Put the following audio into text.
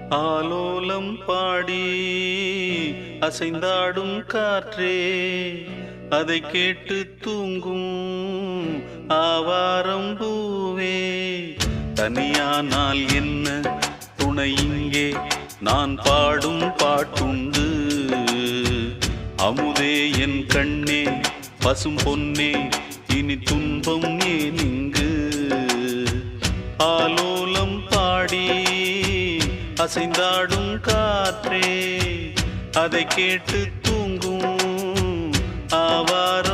ஆலோலம் பாடி அசைந்தாடும் காற்றே, அதை கேட்டு தூங்கும் ஆவாரம் பூவே. தனியானால் என்ன துணை இங்கே, நான் பாடும் பாட்டுண்டு. அமுதே என் கண்ணே, பசும் பொன்னே, இனி துன்பம் ஏன் இங்கு. ஆலோலம் பாடி அசைந்தாடும் காற்றே, அதை கேட்டு தூங்கும் ஆவாரம்